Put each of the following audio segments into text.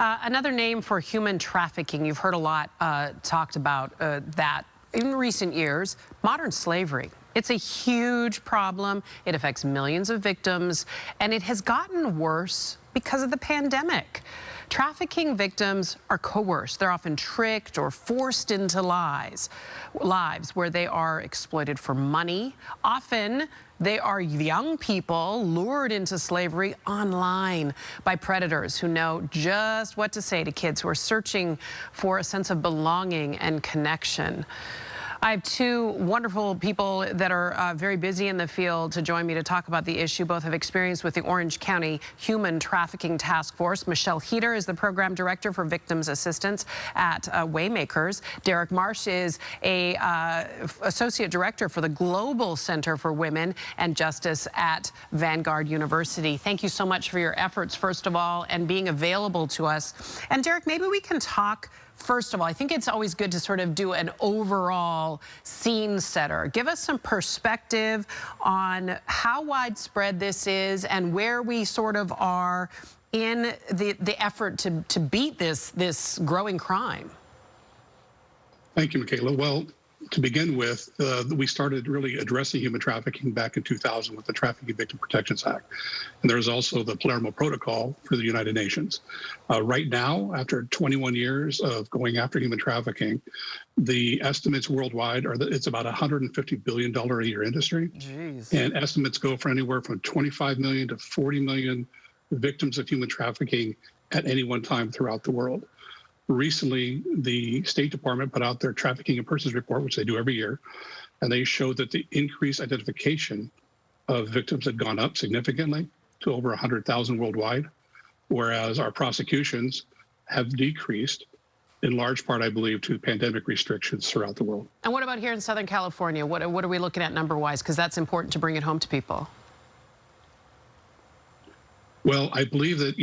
Another name for human trafficking, you've heard a lot talked about that in recent years, modern slavery. It's a huge problem. It affects millions of victims, and it has gotten worse because of the pandemic. Trafficking victims are coerced. They're often tricked or forced into lives where they are exploited for money. Often, they are young people lured into slavery online by predators who know just what to say to kids who are searching for a sense of belonging and connection. I have two wonderful people that are very busy in the field to join me to talk about the issue. Both have experience with the Orange County Human Trafficking Task Force. Michelle Pereira is the program director for victims assistance at Waymakers. Derek Marsh is a associate director for the Global Center for Women and Justice at Vanguard University. Thank you so much for your efforts, first of all, and being available to us. And Derek, maybe we can talk. First of all, I think it's always good to sort of do an overall scene setter. Give us some perspective on how widespread this is and where we sort of are in the effort to beat this growing crime. Thank you, Michaela. Well, to begin with, we started really addressing human trafficking back in 2000 with the Trafficking Victim Protections Act. And there's also the Palermo Protocol for the United Nations. Right now, after 21 years of going after human trafficking, the estimates worldwide are that it's about $150 billion a year industry. Jeez. And estimates go for anywhere from 25 million to 40 million victims of human trafficking at any one time throughout the world. Recently, the State Department put out their Trafficking in Persons report, which they do every year, and they showed that the increased identification of victims had gone up significantly to over 100,000 worldwide, whereas our prosecutions have decreased, in large part, I believe, to pandemic restrictions throughout the world. And what about here in Southern California? What are we looking at number-wise? Because that's important to bring it home to people. Well, I believe that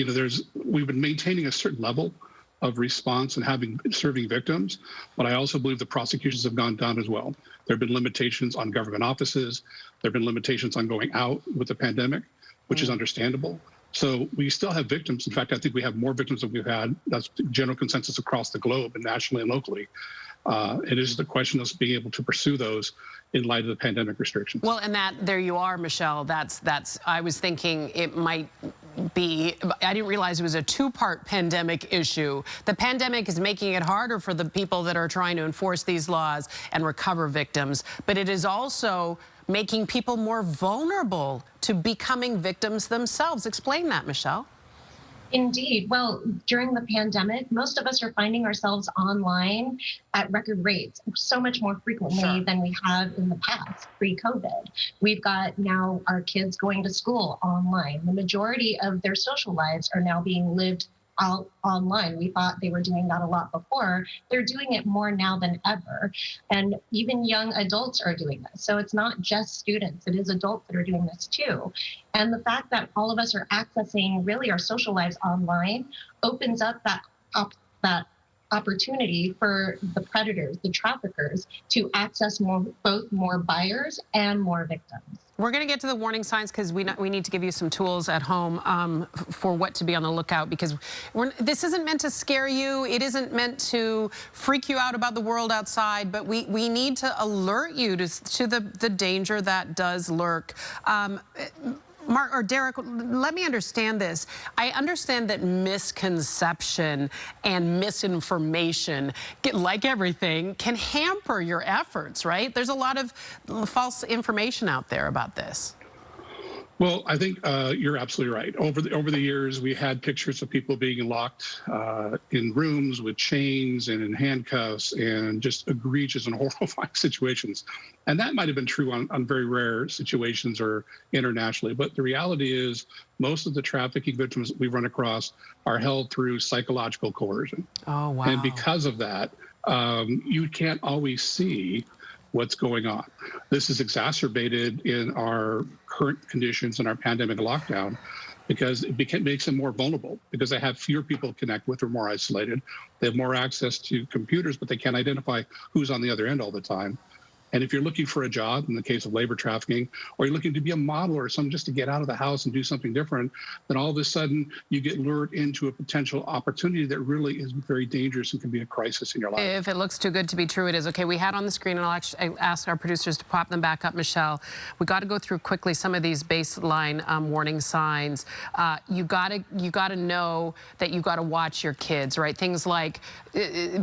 we've been maintaining a certain level of response and serving victims, but I also believe the prosecutions have gone down as well. There have been limitations on government offices. There have been limitations on going out with the pandemic, which is understandable. So we still have victims. In fact, I think we have more victims than we've had. That's general consensus across the globe and nationally and locally. It is the question of being able to pursue those in light of the pandemic restrictions. Well, and there you are, Michelle. I was thinking it might be, I didn't realize it was a two-part pandemic issue. The pandemic is making it harder for the people that are trying to enforce these laws and recover victims, but it is also making people more vulnerable to becoming victims themselves. Explain that, Michelle. Indeed. Well, during the pandemic, most of us are finding ourselves online at record rates, so much more frequently than we have in the past, pre-COVID. We've got now our kids going to school online. The majority of their social lives are now being lived out online. We thought they were doing that a lot before. They're doing it more now than ever. And even young adults are doing this. So it's not just students, it is adults that are doing this too. And the fact that all of us are accessing really our social lives online opens up that opportunity for the predators, the traffickers, to access both more buyers and more victims. We're going to get to the warning signs because we need to give you some tools at home for what to be on the lookout, because this isn't meant to scare you. It isn't meant to freak you out about the world outside, but we need to alert you to the danger that does lurk. Mark or Derek, let me understand this. I understand that misconception and misinformation, like everything, can hamper your efforts, right? There's a lot of false information out there about this. Well, I think you're absolutely right. Over the years, we had pictures of people being locked in rooms with chains and in handcuffs and just egregious and horrifying situations. And that might have been true on very rare situations or internationally. But the reality is most of the trafficking victims we run across are held through psychological coercion. Oh, wow. And because of that, you can't always see what's going on. This is exacerbated in our current conditions in our pandemic lockdown because it makes them more vulnerable because they have fewer people to connect with, or more isolated. They have more access to computers, but they can't identify who's on the other end all the time. And if you're looking for a job, in the case of labor trafficking, or you're looking to be a model or something just to get out of the house and do something different, then all of a sudden you get lured into a potential opportunity that really is very dangerous and can be a crisis in your life. If it looks too good to be true, it is. Okay, we had on the screen, and I'll ask our producers to pop them back up, Michelle. We got to go through quickly some of these baseline warning signs. You got to know that you got to watch your kids, right? Things like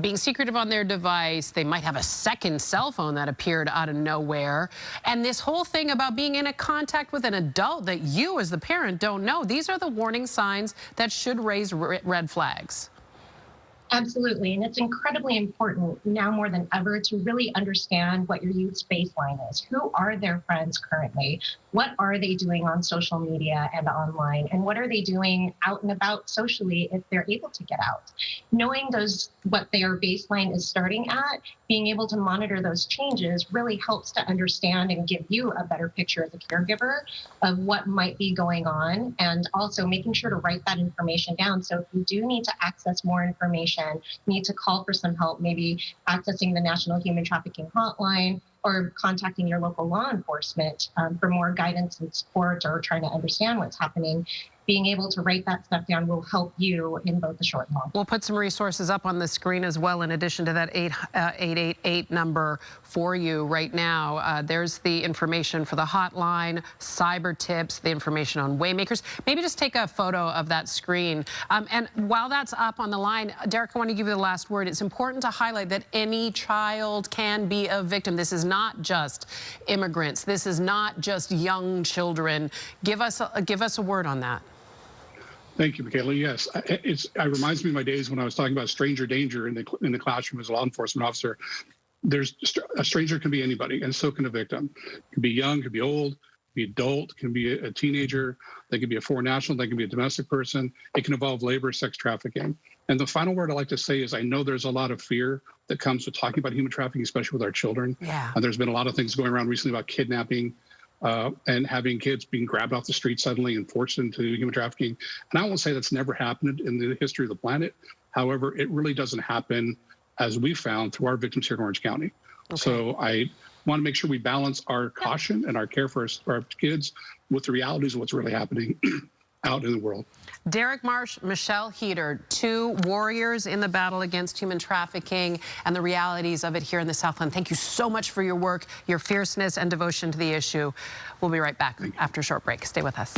being secretive on their device. They might have a second cell phone that appeared out of nowhere. And this whole thing about being in a contact with an adult that you as the parent don't know. These are the warning signs that should raise red flags. Absolutely. And it's incredibly important now more than ever to really understand what your youth's baseline is. Who are their friends currently? What are they doing on social media and online? And what are they doing out and about socially if they're able to get out? Knowing what their baseline is starting at, being able to monitor those changes really helps to understand and give you a better picture as a caregiver of what might be going on, and also making sure to write that information down. So if you do need to access more information, need to call for some help, maybe accessing the National Human Trafficking Hotline or contacting your local law enforcement for more guidance and support, or trying to understand what's happening, being able to write that stuff down will help you in both the short and long term. We'll put some resources up on the screen as well, in addition to that 888 number for you right now. There's the information for the hotline, cyber tips, the information on Waymakers. Maybe just take a photo of that screen. And while that's up on the line, Derek, I want to give you the last word. It's important to highlight that any child can be a victim. This is not just immigrants. This is not just young children. Give us a word on that. Thank you, Michaela. Yes, it reminds me of my days when I was talking about stranger danger in the classroom as a law enforcement officer. A stranger can be anybody, and so can a victim. It can be young, it can be old, it can be adult, it can be a teenager, they can be a foreign national, they can be a domestic person. It can involve labor, sex trafficking. And the final word I'd like to say is I know there's a lot of fear that comes with talking about human trafficking, especially with our children. Yeah. And there's been a lot of things going around recently about kidnapping. And having kids being grabbed off the street suddenly and forced into human trafficking. And I won't say that's never happened in the history of the planet. However, it really doesn't happen, as we found, through our victims here in Orange County. Okay. So I want to make sure we balance our caution and our care for our kids with the realities of what's really happening out in the world. Derek Marsh, Michelle Heater, two warriors in the battle against human trafficking and the realities of it here in the Southland. Thank you so much for your work, your fierceness, and devotion to the issue. We'll be right back after a short break. Stay with us.